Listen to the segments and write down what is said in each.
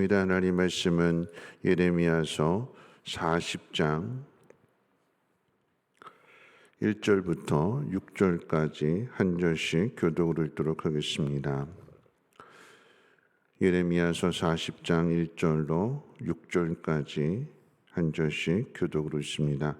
하나님 말씀은 예레미야서 40장 1절부터 6절까지 한 절씩 교독을 읽도록 하겠습니다. 예레미야서 40장 1절로 6절까지 한 절씩 교독으로 있습니다.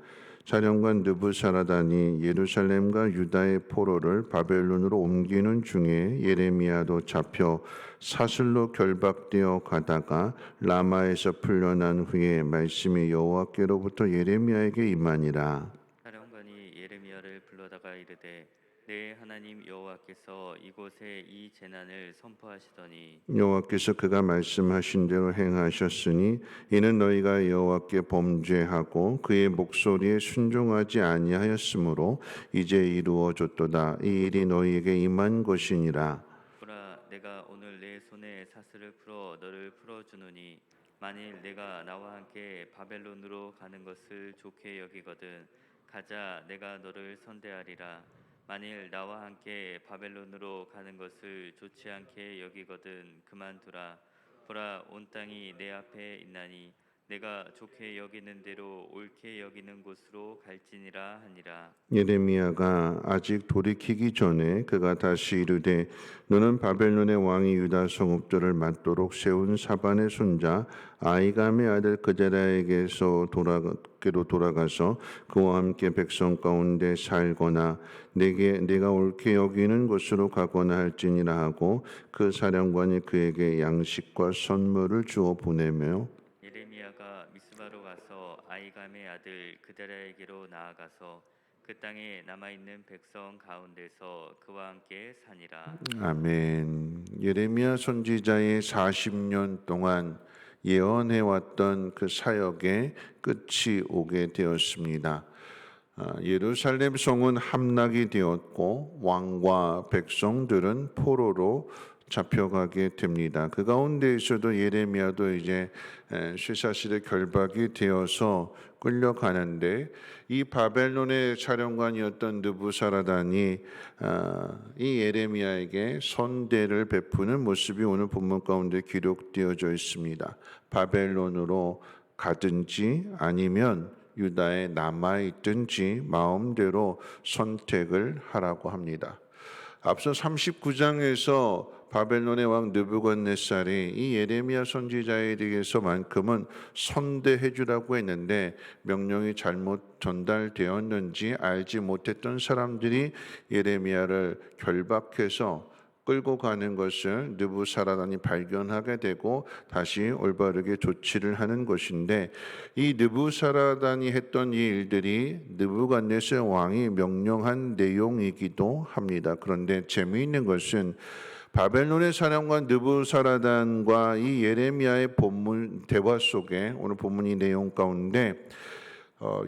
사령관 느부사라단이 예루살렘과 유다의 포로를 바벨론으로 옮기는 중에 예레미야도 잡혀 사슬로 결박되어 가다가 라마에서 풀려난 후에 말씀이 여호와께로부터 예레미야에게 임하니라. 사령관이 예레미야를 불러다가 이르되 내 하나님 여호와께서 이곳에 이 재난을 선포하시더니 여호와께서 그가 말씀하신 대로 행하셨으니 이는 너희가 여호와께 범죄하고 그의 목소리에 순종하지 아니하였으므로 이제 이루어졌도다. 이 일이 너희에게 임한 것이니라. 보라 내가 오늘 내 손에 사슬을 풀어 너를 풀어주노니 만일 내가 나와 함께 바벨론으로 가는 것을 좋게 여기거든 가자 내가 너를 선대하리라. 만일 나와 함께 바벨론으로 가는 것을 좋지 않게 여기거든 그만두라. 보라 온 땅이 내 앞에 있나니 내가 좋게 여기는 대로 옳게 여기는 곳으로 갈지니라 하니라. 예레미야가 아직 돌이키기 전에 그가 다시 이르되 너는 바벨론의 왕이 유다 성읍들을 맡도록 세운 사반의 손자 아이감의 아들 그데라에게로 돌아가서 그와 함께 백성 가운데 살거나 내가 옳게 여기는 곳으로 가거나 할지니라 하고 그 사령관이 그에게 양식과 선물을 주어 보내며 예레미야가 미스바로 가서 아이감의 아들 그데라에게로 나아가서 그 땅에 남아 있는 백성 가운데서 그와 함께 사니라. 아멘. 예레미야 선지자의 40년 동안 예언해왔던 그 사역의 끝이 오게 되었습니다. 예루살렘 성은 함락이 되었고 왕과 백성들은 포로로 잡혀가게 됩니다. 그 가운데에서도 예레미야도 이제 쇠사슬에 결박이 되어서 끌려가는데 이 바벨론의 사령관이었던 느부사라단이 이 예레미야에게 선대를 베푸는 모습이 오늘 본문 가운데 기록되어져 있습니다. 바벨론으로 가든지 아니면 유다에 남아있든지 마음대로 선택을 하라고 합니다. 앞서 39장에서 바벨론의 왕 느부갓네살이 이 예레미야 선지자에 대해서만큼은 선대해 주라고 했는데 명령이 잘못 전달되었는지 알지 못했던 사람들이 예레미야를 결박해서 끌고 가는 것을 느부사라단이 발견하게 되고 다시 올바르게 조치를 하는 것인데 이 느부사라단이 했던 이 일들이 느부갓네살 왕이 명령한 내용이기도 합니다. 그런데 재미있는 것은 바벨론의 사령관 느부사라단과 이 예레미야의 본문 대화 속에 오늘 본문의 내용 가운데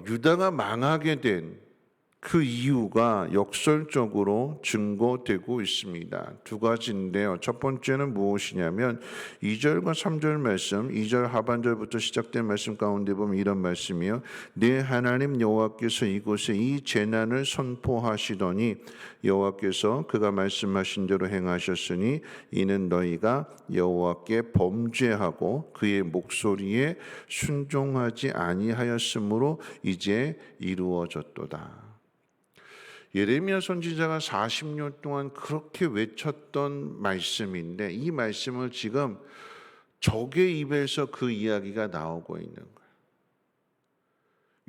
유다가 망하게 된 그 이유가 역설적으로 증거되고 있습니다. 두 가지인데요. 첫 번째는 무엇이냐면 2절과 3절 말씀, 2절 하반절부터 시작된 말씀 가운데 보면 이런 말씀이요. 내 하나님 여호와께서 이곳에 이 재난을 선포하시더니 여호와께서 그가 말씀하신 대로 행하셨으니 이는 너희가 여호와께 범죄하고 그의 목소리에 순종하지 아니하였으므로 이제 이루어졌도다. 예레미야 선지자가 40년 동안 그렇게 외쳤던 말씀인데 이 말씀을 지금 적의 입에서 그 이야기가 나오고 있는 거예요.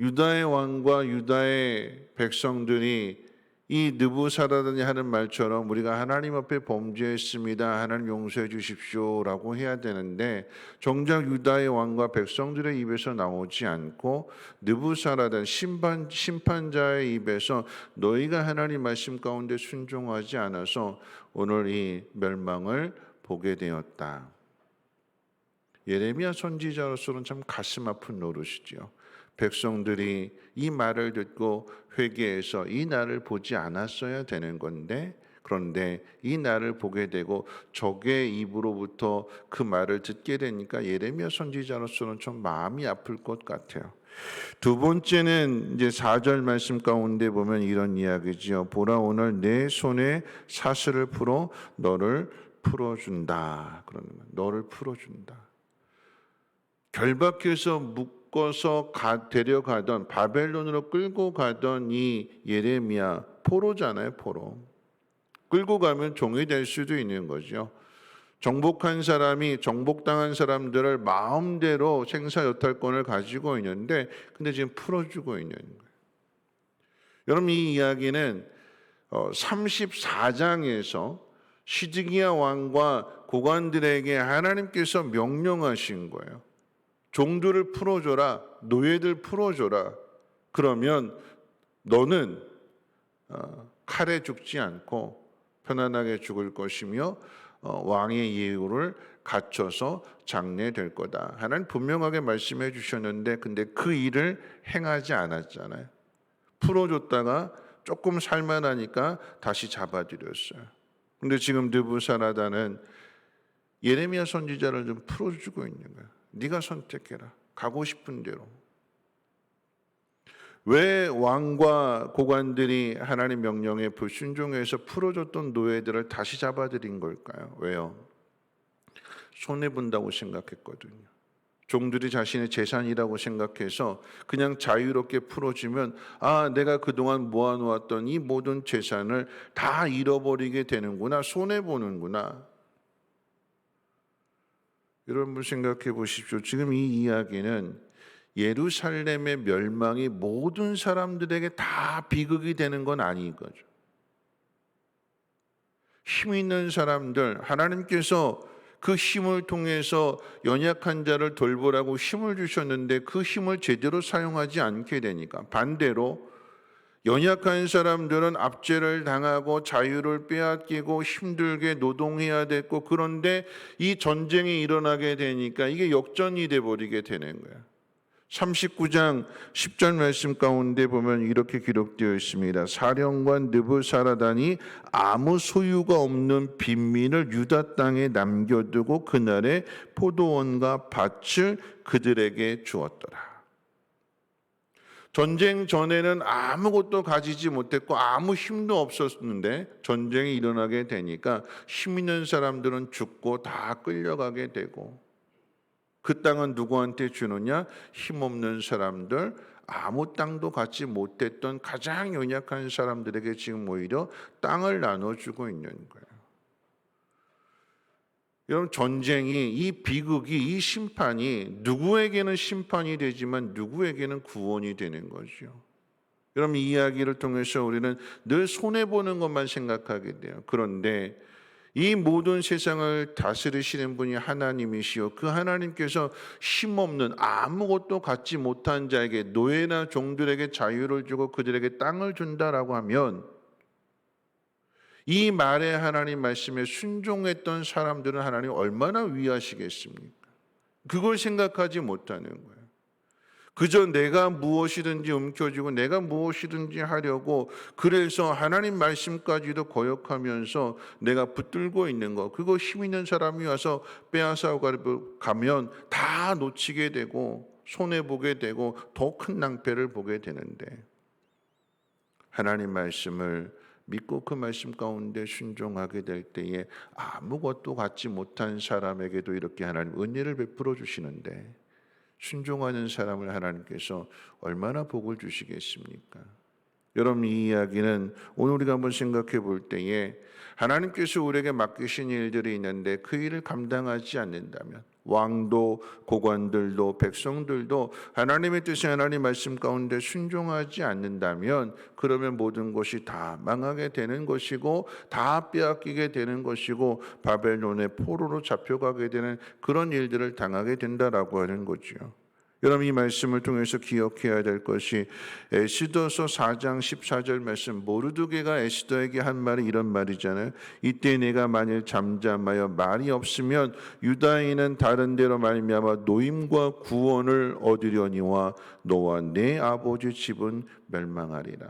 유다의 왕과 유다의 백성들이 이 느부사라단이 하는 말처럼 우리가 하나님 앞에 범죄했습니다. 하나님 용서해 주십시오라고 해야 되는데 정작 유다의 왕과 백성들의 입에서 나오지 않고 느부사라단 심판자의 입에서 너희가 하나님 말씀 가운데 순종하지 않아서 오늘 이 멸망을 보게 되었다. 예레미야 선지자로서는 참 가슴 아픈 노릇이지요. 백성들이 이 말을 듣고 회개해서 이 날을 보지 않았어야 되는 건데 그런데 이 날을 보게 되고 적의 입으로부터 그 말을 듣게 되니까 예레미야 선지자로서는 좀 마음이 아플 것 같아요. 두 번째는 이제 4절 말씀 가운데 보면 이런 이야기지요. 보라 오늘 내 손에 사슬을 풀어 너를 풀어준다. 그러는 거예요. 너를 풀어준다. 결박해서 묶어서 데려가던 바벨론으로 끌고 가던 이 예레미야 포로잖아요, 포로. 끌고 가면 종이 될 수도 있는 거죠. 정복한 사람이 정복당한 사람들을 마음대로 생사여탈권을 가지고 있는데 근데 지금 풀어주고 있는 거예요. 여러분 이 이야기는 34장에서 시드기야 왕과 고관들에게 하나님께서 명령하신 거예요. 종들을 풀어줘라, 노예들 풀어줘라. 그러면 너는 칼에 죽지 않고 편안하게 죽을 것이며 왕의 예우를 갖춰서 장례될 거다. 하나님 분명하게 말씀해 주셨는데 근데 그 일을 행하지 않았잖아요. 풀어줬다가 조금 살만하니까 다시 잡아들였어요. 근데 지금 느부사라다는 예레미야 선지자를 좀 풀어주고 있는 거예요. 네가 선택해라. 가고 싶은 대로. 왜 왕과 고관들이 하나님 명령에 불순종해서 풀어줬던 노예들을 다시 잡아들인 걸까요? 왜요? 손해본다고 생각했거든요. 종들이 자신의 재산이라고 생각해서 그냥 자유롭게 풀어주면 내가 그동안 모아놓았던 이 모든 재산을 다 잃어버리게 되는구나. 손해보는구나. 여러분 생각해 보십시오. 지금 이 이야기는 예루살렘의 멸망이 모든 사람들에게 다 비극이 되는 건 아닌 거죠. 힘 있는 사람들, 하나님께서 그 힘을 통해서 연약한 자를 돌보라고 힘을 주셨는데 그 힘을 제대로 사용하지 않게 되니까 반대로 연약한 사람들은 압제를 당하고 자유를 빼앗기고 힘들게 노동해야 됐고 그런데 이 전쟁이 일어나게 되니까 이게 역전이 돼버리게 되는 거예요. 39장 10절 말씀 가운데 보면 이렇게 기록되어 있습니다. 사령관 느부사라단이 아무 소유가 없는 빈민을 유다 땅에 남겨두고 그날에 포도원과 밭을 그들에게 주었더라. 전쟁 전에는 아무것도 가지지 못했고 아무 힘도 없었는데 전쟁이 일어나게 되니까 힘 있는 사람들은 죽고 다 끌려가게 되고 그 땅은 누구한테 주느냐? 힘없는 사람들, 아무 땅도 갖지 못했던 가장 연약한 사람들에게 지금 오히려 땅을 나눠주고 있는 거예요. 여러분 전쟁이 이 비극이 이 심판이 누구에게는 심판이 되지만 누구에게는 구원이 되는 거죠. 여러분 이 이야기를 통해서 우리는 늘 손해보는 것만 생각하게 돼요. 그런데 이 모든 세상을 다스리시는 분이 하나님이시요 그 하나님께서 힘없는 아무것도 갖지 못한 자에게 노예나 종들에게 자유를 주고 그들에게 땅을 준다라고 하면 이 말에 하나님 말씀에 순종했던 사람들은 하나님 얼마나 위하시겠습니까? 그걸 생각하지 못하는 거예요. 그저 내가 무엇이든지 움켜쥐고 내가 무엇이든지 하려고 그래서 하나님 말씀까지도 거역하면서 내가 붙들고 있는 거 그거 힘 있는 사람이 와서 빼앗아 가면 다 놓치게 되고 손해보게 되고 더 큰 낭패를 보게 되는데 하나님 말씀을 믿고 그 말씀 가운데 순종하게 될 때에 아무것도 갖지 못한 사람에게도 이렇게 하나님 은혜를 베풀어 주시는데 순종하는 사람을 하나님께서 얼마나 복을 주시겠습니까? 여러분 이 이야기는 오늘 우리가 한번 생각해 볼 때에 하나님께서 우리에게 맡기신 일들이 있는데 그 일을 감당하지 않는다면 왕도 고관들도 백성들도 하나님의 뜻이 하나님 말씀 가운데 순종하지 않는다면 그러면 모든 것이 다 망하게 되는 것이고 다 빼앗기게 되는 것이고 바벨론의 포로로 잡혀가게 되는 그런 일들을 당하게 된다라고 하는 거죠. 여러분 이 말씀을 통해서 기억해야 될 것이 에스더서 4장 14절 말씀 모르드게가 에스더에게 한 말이 이런 말이잖아요. 이때 내가 만일 잠잠하여 말이 없으면 유다인은 다른 데로 말미암아 노임과 구원을 얻으려니와 너와 내 아버지 집은 멸망하리라.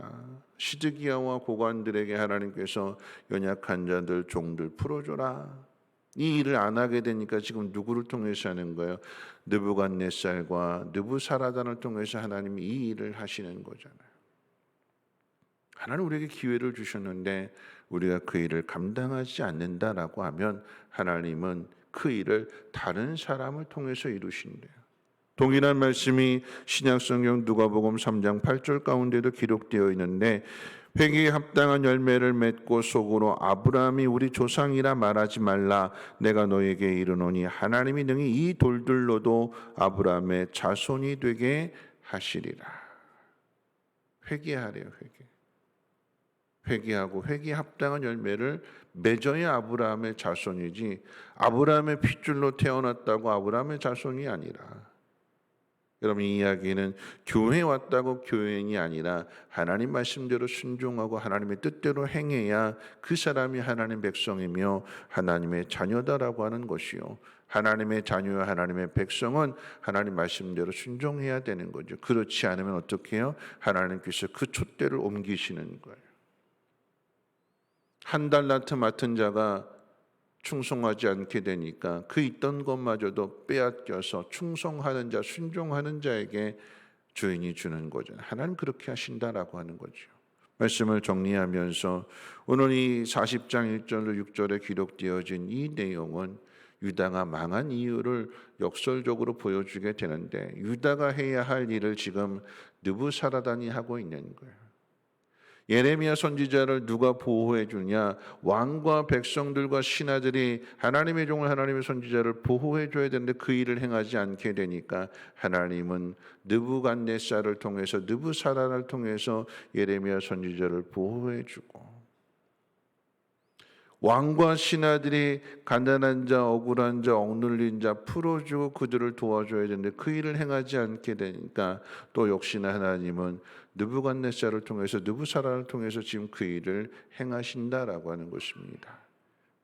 시드기야와 고관들에게 하나님께서 연약한 자들 종들 풀어줘라. 이 일을 안 하게 되니까 지금 누구를 통해서 하는 거예요? 느부갓네살과 느부사라단을 통해서 하나님이 이 일을 하시는 거잖아요. 하나님 우리에게 기회를 주셨는데 우리가 그 일을 감당하지 않는다라고 하면 하나님은 그 일을 다른 사람을 통해서 이루신대요. 동일한 말씀이 신약성경 누가복음 3장 8절 가운데도 기록되어 있는데 회개에 합당한 열매를 맺고 속으로 아브라함이 우리 조상이라 말하지 말라 내가 너에게 이르노니 하나님이 능히 이 돌들로도 아브라함의 자손이 되게 하시리라. 회개하래요. 회개하고 회개에 합당한 열매를 맺어야 아브라함의 자손이지 아브라함의 핏줄로 태어났다고 아브라함의 자손이 아니라, 여러분 이 이야기는 교회에 왔다고 교인이 아니라 하나님 말씀대로 순종하고 하나님의 뜻대로 행해야 그 사람이 하나님 백성이며 하나님의 자녀다라고 하는 것이요. 하나님의 자녀와 하나님의 백성은 하나님 말씀대로 순종해야 되는 거죠. 그렇지 않으면 어떻게 해요? 하나님께서 그 촛대를 옮기시는 거예요. 한 달란트 맡은 자가 충성하지 않게 되니까 그 있던 것마저도 빼앗겨서 충성하는 자, 순종하는 자에게 주인이 주는 거죠. 하나님 그렇게 하신다라고 하는 거죠. 말씀을 정리하면서 오늘 이 40장 1절로 6절에 기록되어진 이 내용은 유다가 망한 이유를 역설적으로 보여주게 되는데 유다가 해야 할 일을 지금 느부사라단이 하고 있는 거예요. 예레미야 선지자를 누가 보호해 주냐? 왕과 백성들과 신하들이 하나님의 종을 하나님의 선지자를 보호해 줘야 되는데 그 일을 행하지 않게 되니까 하나님은 느부갓네살을 통해서 느부사란을 통해서 예레미야 선지자를 보호해 주고 왕과 신하들이 가난한 자, 억울한 자, 억눌린 자 풀어주고 그들을 도와줘야 되는데 그 일을 행하지 않게 되니까 또 역시나 하나님은 느부갓네살을 통해서 느부사란을 통해서 지금 그 일을 행하신다라고 하는 것입니다.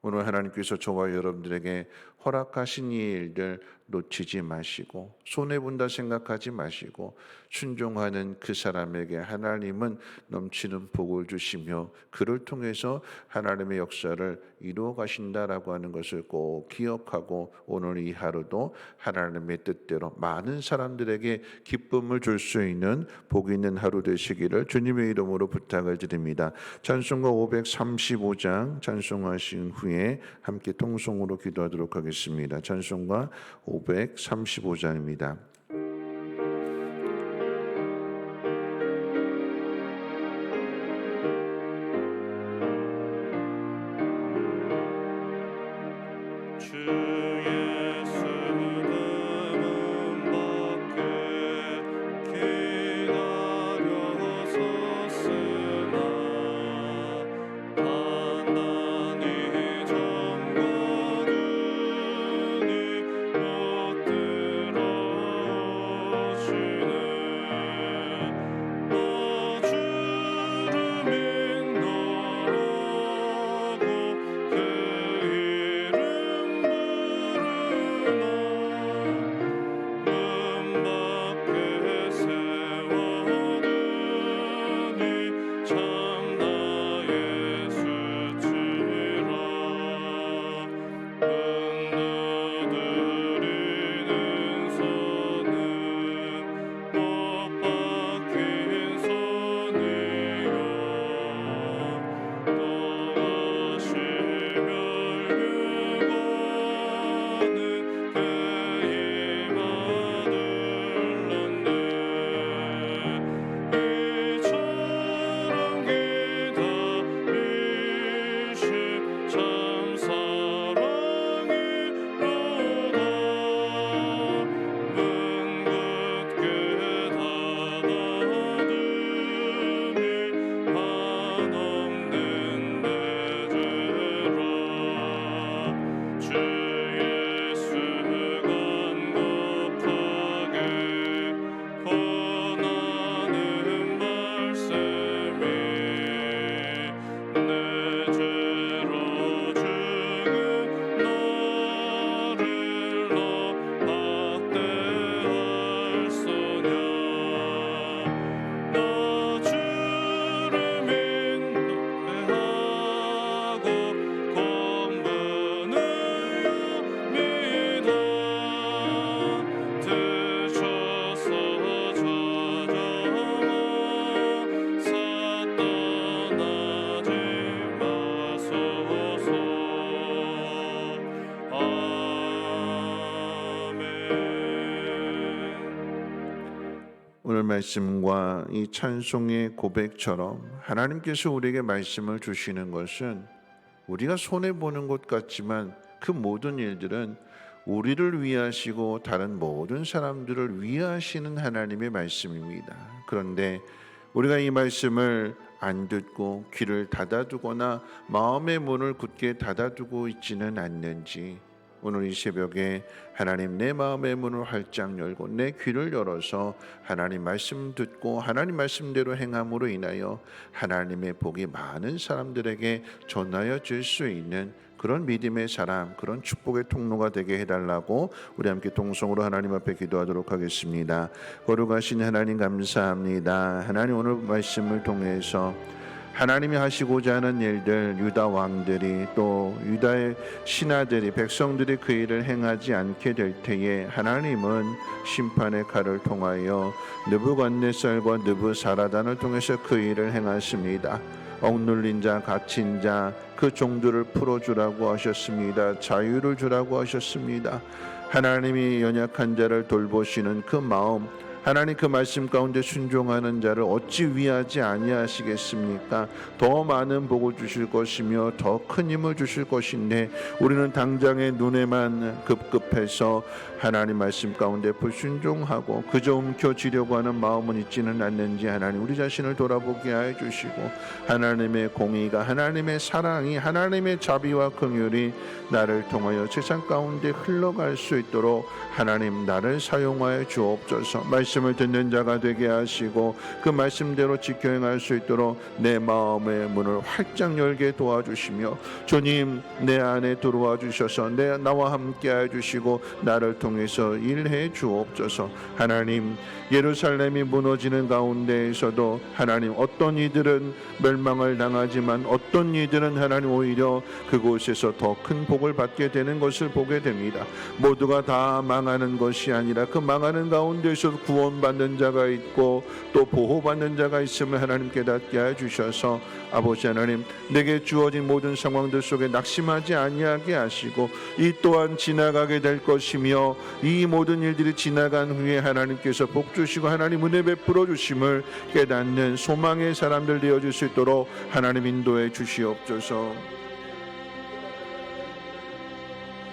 오늘 하나님께서 저와 여러분들에게 허락하신 이 일들 놓치지 마시고 손해본다 생각하지 마시고 순종하는 그 사람에게 하나님은 넘치는 복을 주시며 그를 통해서 하나님의 역사를 이루어 가신다라고 하는 것을 꼭 기억하고 오늘 이 하루도 하나님의 뜻대로 많은 사람들에게 기쁨을 줄 수 있는 복 있는 하루 되시기를 주님의 이름으로 부탁을 드립니다. 찬송가 535장 찬송하신 후에 함께 통성으로 기도하도록 하겠습니다. 찬송가 535장입니다. 오늘 말씀과 이 찬송의 고백처럼 하나님께서 우리에게 말씀을 주시는 것은 우리가 손해보는 것 같지만 그 모든 일들은 우리를 위하시고 다른 모든 사람들을 위하시는 하나님의 말씀입니다. 그런데 우리가 이 말씀을 안 듣고 귀를 닫아두거나 마음의 문을 굳게 닫아두고 있지는 않는지, 오늘 이 새벽에 하나님 내 마음의 문을 활짝 열고 내 귀를 열어서 하나님 말씀 듣고 하나님 말씀대로 행함으로 인하여 하나님의 복이 많은 사람들에게 전하여 줄 수 있는 그런 믿음의 사람, 그런 축복의 통로가 되게 해달라고 우리 함께 동성으로 하나님 앞에 기도하도록 하겠습니다. 거룩하신 하나님 감사합니다. 하나님 오늘 말씀을 통해서 하나님이 하시고자 하는 일들, 유다 왕들이 또 유다의 신하들이 백성들이 그 일을 행하지 않게 될 때에 하나님은 심판의 칼을 통하여 느부갓네살과 느부사라단을 통해서 그 일을 행하십니다. 억눌린 자, 갇힌 자, 그 종들을 풀어주라고 하셨습니다. 자유를 주라고 하셨습니다. 하나님이 연약한 자를 돌보시는 그 마음, 하나님 그 말씀 가운데 순종하는 자를 어찌 위하지 아니하시겠습니까? 더 많은 복을 주실 것이며 더 큰 힘을 주실 것인데 우리는 당장의 눈에만 급급해서 하나님 말씀 가운데 불순종하고 그저 움켜쥐려고 하는 마음은 있지는 않는지 하나님 우리 자신을 돌아보게 하여 주시고 하나님의 공의가, 하나님의 사랑이, 하나님의 자비와 긍휼이 나를 통하여 세상 가운데 흘러갈 수 있도록 하나님 나를 사용하여 주옵소서. 말씀을 듣는 자가 되게 하시고 그 말씀대로 지켜 행할 수 있도록 내 마음의 문을 활짝 열게 도와주시며 주님 내 안에 들어와 주셔서 나와 함께 해주시고 나를 통해서 일해 주옵소서. 하나님 예루살렘이 무너지는 가운데에서도 하나님 어떤 이들은 멸망을 당하지만 어떤 이들은 하나님 오히려 그곳에서 더 큰 복을 받게 되는 것을 보게 됩니다. 모두가 다 망하는 것이 아니라 그 망하는 가운데서 구원받는 자가 있고 또 보호받는 자가 있음을 하나님 깨닫게 해주셔서 아버지 하나님 내게 주어진 모든 상황들 속에 낙심하지 아니하게 하시고 이 또한 지나가게 될 것이며 이 모든 일들이 지나간 후에 하나님께서 복 주시고 하나님 은혜 베풀어 주심을 깨닫는 소망의 사람들 되어줄 수 있도록 하나님 인도해 주시옵소서.